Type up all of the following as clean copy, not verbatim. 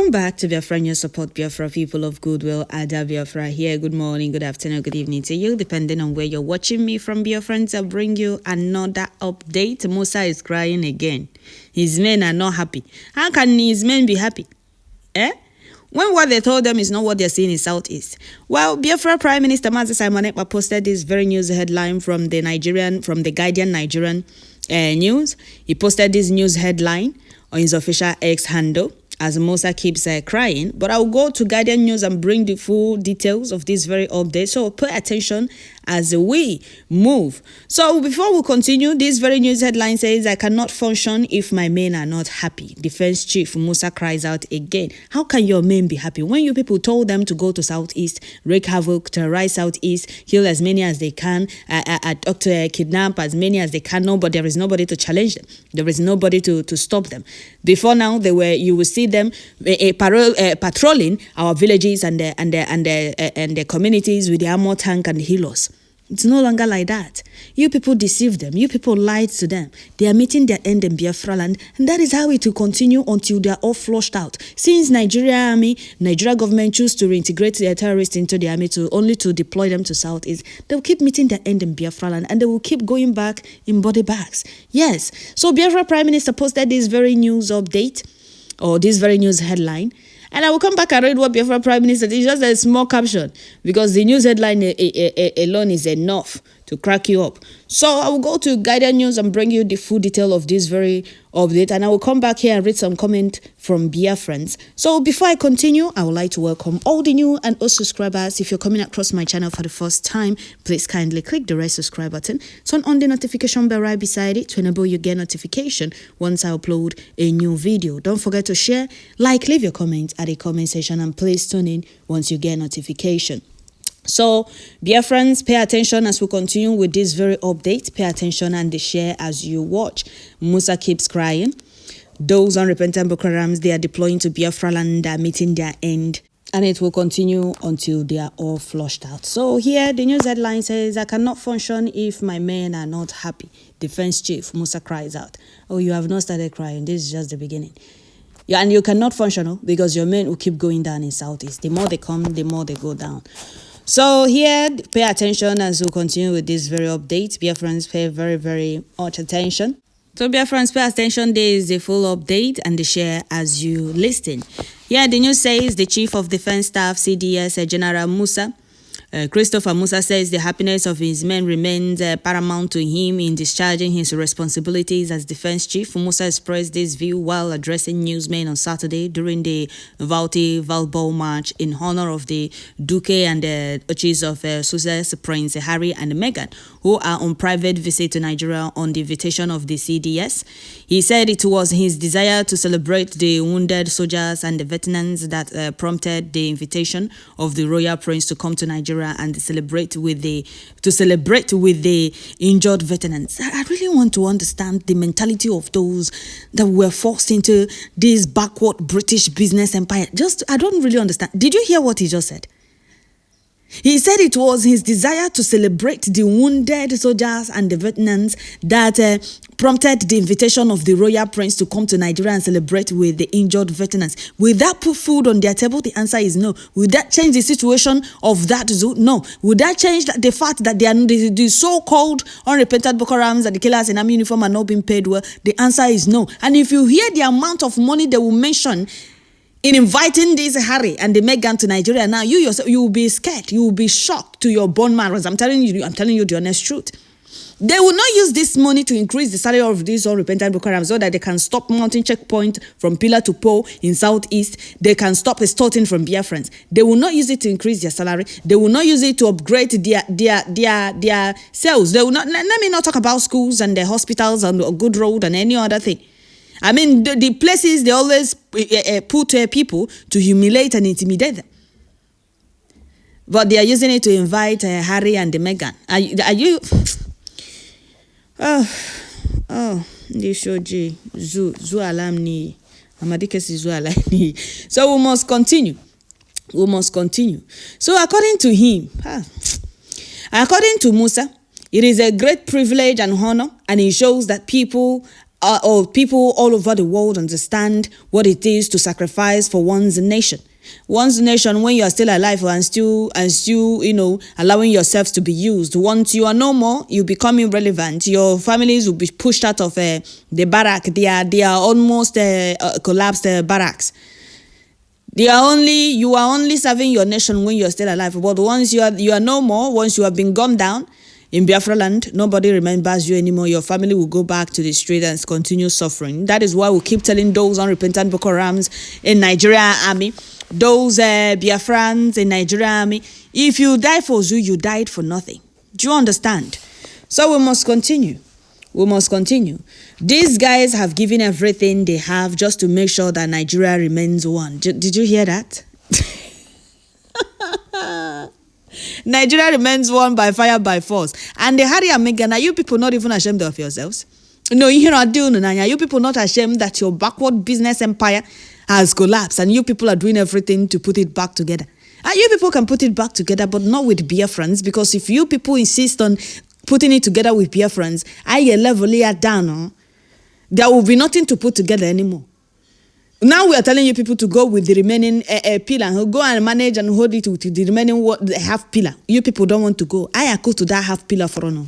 Welcome back to Biafra News Support Biafra, people of goodwill. Ada Biafra here. Good morning, good afternoon, good evening to you, depending on where you're watching me from. Biafrans, I'll bring you another update. Musa is crying again. His men are not happy. How can his men be happy? When what they told them is not what they're seeing in Southeast. Well, Biafra Prime Minister Musa posted this very news headline from the Guardian Nigerian news. He posted this news headline on his official X handle as Musa keeps crying. But I'll go to Guardian News and bring the full details of this very update. So pay attention as we move. So before we continue, this very news headline says, "I cannot function if my men are not happy." Defense Chief Musa cries out again. How can your men be happy when you people told them to go to Southeast, wreak havoc, terrorize Southeast, kill as many as they can, kidnap as many as they can? No, but there is nobody to challenge them. There is nobody to stop them. Before now, you will see them patrolling our villages and the communities with the armor tank and the healers. It's no longer like that. You people deceived them. You people lied to them. They are meeting their end in Biafra land, and that is how it will continue until they are all flushed out. Since Nigeria government choose to reintegrate their terrorists into the army only to deploy them to Southeast, they will keep meeting their end in Biafra land, and they will keep going back in body bags. Yes. So Biafra Prime Minister posted this very news update, or this very news headline. And I will come back and read what Biafra Prime Minister did. It's just a small caption, because the news headline alone is enough to crack you up. So I will go to Guardian News and bring you the full detail of this very update. And I will come back here and read some comment from Biafrans. So before I continue, I would like to welcome all the new and old subscribers. If you're coming across my channel for the first time, please kindly click the red subscribe button. Turn on the notification bell right beside it to enable you get notification once I upload a new video. Don't forget to share, leave your comments at the comment section, and please tune in once you get notification. So, Biafrans, pay attention as we continue with this very update. Pay attention and share as you watch. Musa keeps crying. Those unrepentant Boko Harams, they are deploying to Biafra land, are meeting their end. And it will continue until they are all flushed out. So here, the news headline says, "I cannot function if my men are not happy." Defense Chief Musa cries out. Oh, you have not started crying. This is just the beginning. Yeah, and you cannot function because your men will keep going down in Southeast. The more they come, the more they go down. So here, pay attention as we continue with this very update. Biafrans, pay very, very much attention. So Biafrans, pay attention. There is the full update and the share as you listen. Here, the news says the Chief of Defense Staff, CDS, General Musa, Christopher Musa, says the happiness of his men remains paramount to him in discharging his responsibilities as defense chief. Musa expressed this view while addressing newsmen on Saturday during the Valbol March in honor of the Duke and the Duchess of Sussex, Prince Harry and Meghan, who are on private visit to Nigeria on the invitation of the CDS. He said it was his desire to celebrate the wounded soldiers and the veterans that prompted the invitation of the Royal Prince to come to Nigeria and to celebrate with the injured veterans. I really want to understand the mentality of those that were forced into this backward British business empire. I don't really understand. Did you hear what he just said? He said it was his desire to celebrate the wounded soldiers and the veterans that prompted the invitation of the Royal Prince to come to Nigeria and celebrate with the injured veterans. Will that put food on their table? The answer is no. Will that change the situation of that zoo? No. Will that change the fact that they are the so-called unrepentant Boko Harams and the killers in army uniform are not being paid well? The answer is no. And if you hear the amount of money they will mention in inviting this Harry and the Meghan to Nigeria, now you yourself, you will be scared. You will be shocked to your bone marrow. I'm telling you the honest truth. They will not use this money to increase the salary of these unrepentant Boko Haram so that they can stop mounting checkpoint from pillar to pole in Southeast. They can stop extorting from Biafrans. They will not use it to increase their salary. They will not use it to upgrade their sales. They will not. Let me not talk about schools and the hospitals and a good road and any other thing. I mean, the places they always put people to humiliate and intimidate them. But they are using it to invite Harry and the Meghan. Are you? Oh, this shoji zu alam ni. Amadike si zu alam ni. So we must continue. So according to him, according to Musa, it is a great privilege and honor, and it shows that people or people all over the world understand what it is to sacrifice for one's nation. One's nation, when you are still alive and still, allowing yourselves to be used. Once you are no more, you become irrelevant. Your families will be pushed out of the barrack. They are almost collapsed barracks. You are only serving your nation when you are still alive. But once you are no more, once you have been gunned down in Biafra land, nobody remembers you anymore. Your family will go back to the street and continue suffering. That is why we keep telling those unrepentant Boko Harams in Nigeria army, those Biafrans in Nigeria army, if you die for Zoo, you died for nothing. Do you understand? So we must continue. We must continue. These guys have given everything they have just to make sure that Nigeria remains one. Did you hear that? Nigeria remains one by fire, by force. And the Harry and Meghan, are you people not even ashamed of yourselves? No, you people not ashamed that your backward business empire has collapsed and you people are doing everything to put it back together. And you people can put it back together, but not with Biafrans, because if you people insist on putting it together with Biafrans, I level it down, there will be nothing to put together anymore. Now we are telling you people to go with the remaining pillar, go and manage and hold it with the remaining half pillar. You people don't want to go. I go to that half pillar for now.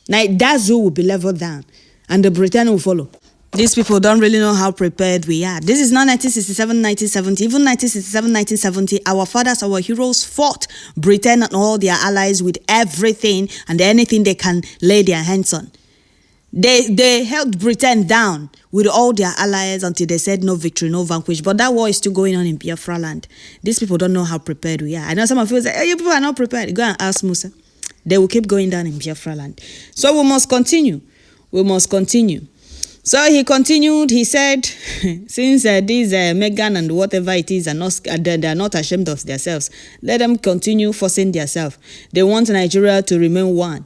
Now that zoo will be leveled down and the Britain will follow. These people don't really know how prepared we are. This is not 1967, 1970. Even 1967, 1970, our fathers, our heroes fought Britain and all their allies with everything and anything they can lay their hands on. They held Britain down with all their allies until they said no victory, no vanquish. But that war is still going on in Biafra land. These people don't know how prepared we are. I know some of you say, hey, you people are not prepared. Go and ask Musa. They will keep going down in Biafra land. So we must continue. We must continue. So he continued, he said, since these Meghan and whatever it is they are not ashamed of themselves, let them continue forcing themselves. They want Nigeria to remain one.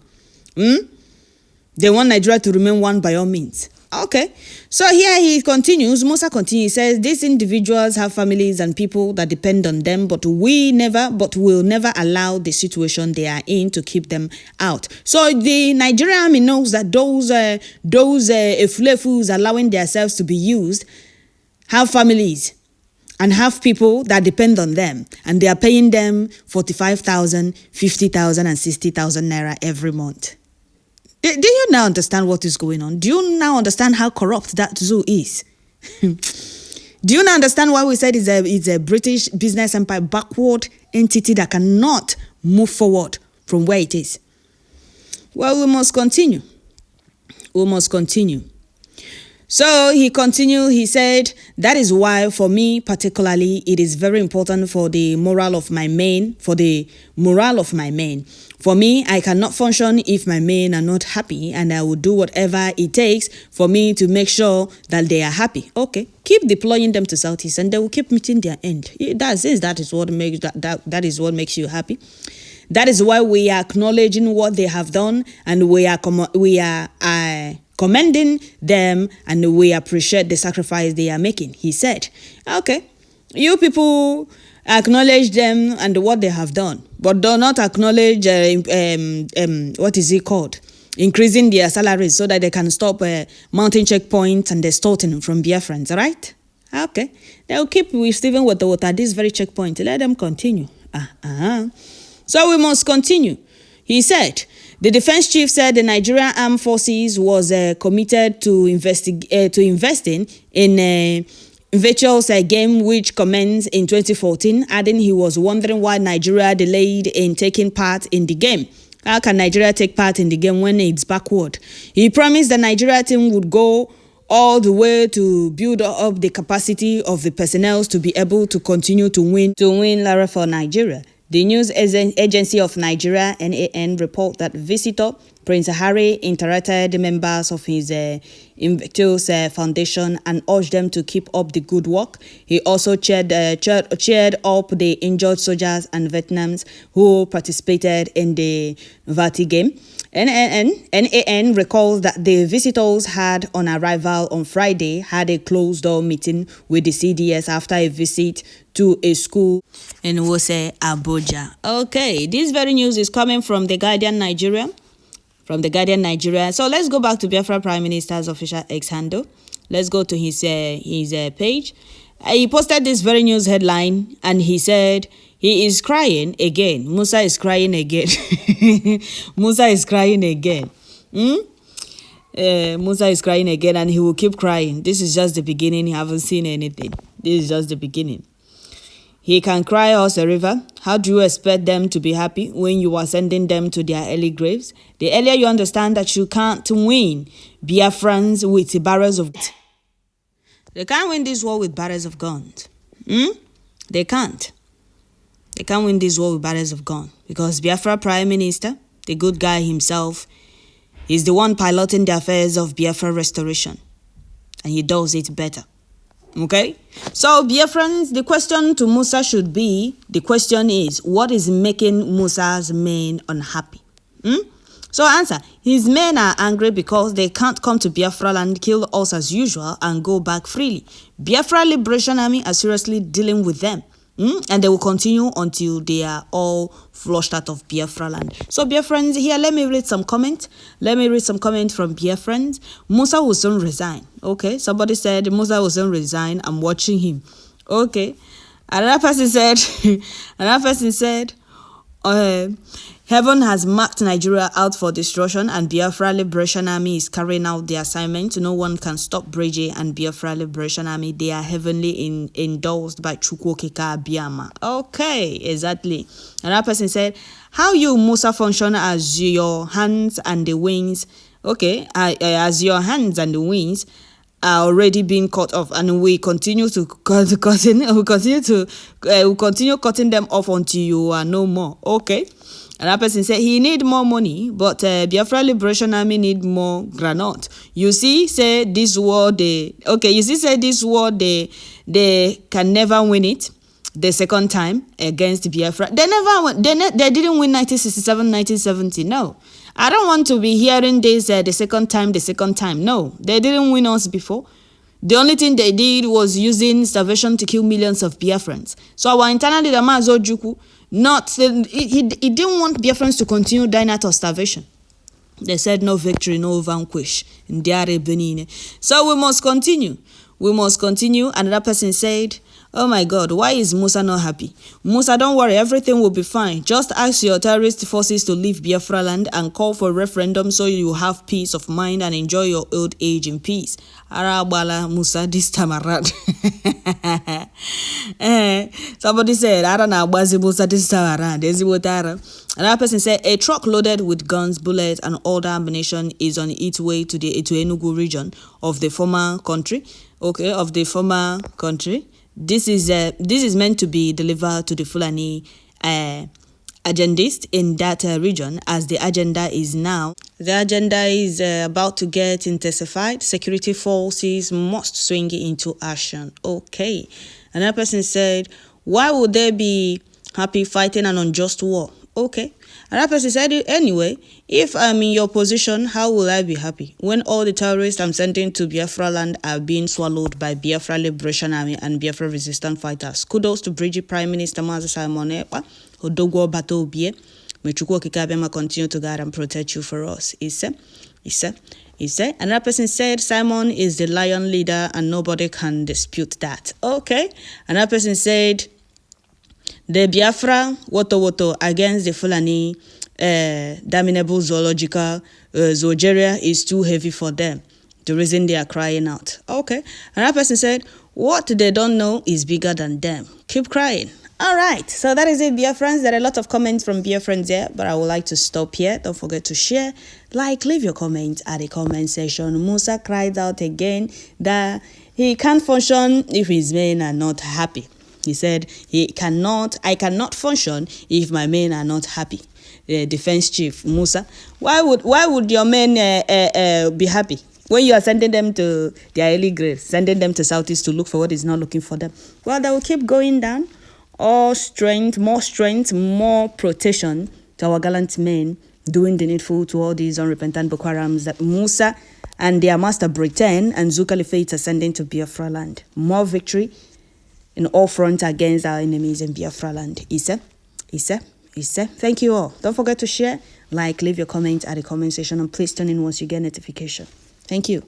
They want Nigeria to remain one by all means. Okay. So here he continues, Musa continues, he says, these individuals have families and people that depend on them, but will never allow the situation they are in to keep them out. So the Nigerian army knows that those Efulefus allowing themselves to be used have families and have people that depend on them, and they are paying them 45,000, 50,000 and 60,000 naira every month. Do you now understand what is going on? Do you now understand how corrupt that zoo is? Do you now understand why we said it's a British business empire, backward entity that cannot move forward from where it is? Well, we must continue. We must continue. So he continued, he said, that is why for me particularly, it is very important for the morale of my men, For me, I cannot function if my men are not happy, and I will do whatever it takes for me to make sure that they are happy. Okay, keep deploying them to Southeast and they will keep meeting their end. That is what makes you happy. That is why we are acknowledging what they have done, and we are commending them, and we appreciate the sacrifice they are making. He said, okay, you people acknowledge them and what they have done, but do not acknowledge increasing their salaries so that they can stop mounting checkpoints and extorting from Biafrans, right? Okay, they'll keep receiving Wotowoto at this very checkpoint. Let them continue. So we must continue. He said, the defense chief said the Nigerian Armed Forces was committed to investing in a virtuous game which commenced in 2014, adding he was wondering why Nigeria delayed in taking part in the game. How can Nigeria take part in the game when it's backward? He promised the Nigeria team would go all the way to build up the capacity of the personnel to be able to continue to win Lara for Nigeria. The news agency of Nigeria, NAN, report that visitor Prince Harry interacted members of his Invictus Foundation and urged them to keep up the good work. He also cheered up the injured soldiers and veterans who participated in the Vati game. NAN recalls that the visitors had on arrival on Friday had a closed-door meeting with the CDS after a visit to a school in Wose, Abuja. Okay, this very news is coming from The Guardian Nigeria. from the Guardian Nigeria. So let's go back to Biafra Prime Minister's official X handle. Let's go to his page. He posted this very news headline, and he said he is crying again. Musa is crying again. Musa is crying again. Musa is crying again, and he will keep crying. This is just the beginning. He haven't seen anything. This is just the beginning. He can cry us a river. How do you expect them to be happy when you are sending them to their early graves? The earlier you understand that you can't win Biafrans with barrels of... They can't win this war with barrels of guns. They can't. They can't win this war with barrels of guns. Because Biafra Prime Minister, the good guy himself, is the one piloting the affairs of Biafra restoration. And he does it better. Okay? So, Biafrans, the question to Musa should be, the question is, what is making Musa's men unhappy? So, answer, his men are angry because they can't come to Biafra land, kill us as usual, and go back freely. Biafra Liberation Army are seriously dealing with them. And they will continue until they are all flushed out of Biafra land. So, Biafrans, here, let me read some comment. Let me read some comment from Biafrans. Musa will soon resign. Okay, somebody said Musa will soon resign. I'm watching him. Okay. Another person said, heaven has marked Nigeria out for destruction, and Biafra Liberation Army is carrying out the assignment. No one can stop Breje and Biafra Liberation Army. They are heavenly endorsed by Chukwokeka Abiyama. Okay, exactly. Another person said, how you Musa function as your hands and the wings? Okay, as your hands and the wings are already being cut off, and we continue to continue cutting them off until you are no more. Okay. Another person said he need more money, but Biafra Liberation Army need more granite. You see, say this war they can never win it the second time against Biafra. They didn't win 1967, 1970. No. I don't want to be hearing this the second time. No, they didn't win us before. The only thing they did was using starvation to kill millions of Biafrans. So our internal leader, Mazo Juku, he didn't want Biafrans to continue dying out of starvation. They said no victory, no vanquish. So we must continue. Another person said, oh my God, why is Musa not happy? Musa, don't worry, everything will be fine. Just ask your terrorist forces to leave Biafra land and call for a referendum so you have peace of mind and enjoy your old age in peace. Arabala Musa this time around. Somebody said, I don't know, Musa this time around. Another person said, a truck loaded with guns, bullets, and other ammunition is on its way to the Enugu region of the former country. Okay, of the former country. This is meant to be delivered to the Fulani agendists in that region, as the agenda is about to get intensified. Security forces must swing into action. Okay. Another person said, why would they be happy fighting an unjust war? Okay. Another person said, anyway, if I'm in your position, how will I be happy when all the terrorists I'm sending to Biafra land are being swallowed by Biafra Liberation Army and Biafra resistant fighters? Kudos to British Prime Minister Musa Simon Ekpa. Odogwo Bato Obie. May Chukwokeka Abiyama continue to guide and protect you for us. He said. Another person said, Simon is the lion leader and nobody can dispute that. Okay. Another person said, the Biafra Wotowoto against the Fulani damnable zoological zoogeria is too heavy for them. The reason they are crying out. Okay. Another person said, what they don't know is bigger than them. Keep crying. All right. So that is it, Biafrans. There are a lot of comments from Biafrans there, but I would like to stop here. Don't forget to share, leave your comments at the comment section. Musa cried out again that he can't function if his men are not happy. He said, I cannot function if my men are not happy. The defense chief, Musa, why would your men be happy when you are sending them to their early graves, sending them to Southeast to look for what is not looking for them? Well, they will keep going down. More strength, more protection to our gallant men doing the needful to all these unrepentant Boko Harams that Musa and their master Britain and Zulkalifates are sending to Biafra land. More victory in all fronts against our enemies in Biafra land. Isa. Thank you all. Don't forget to share, like, leave your comments at the comment section, and please turn in once you get notification. Thank you.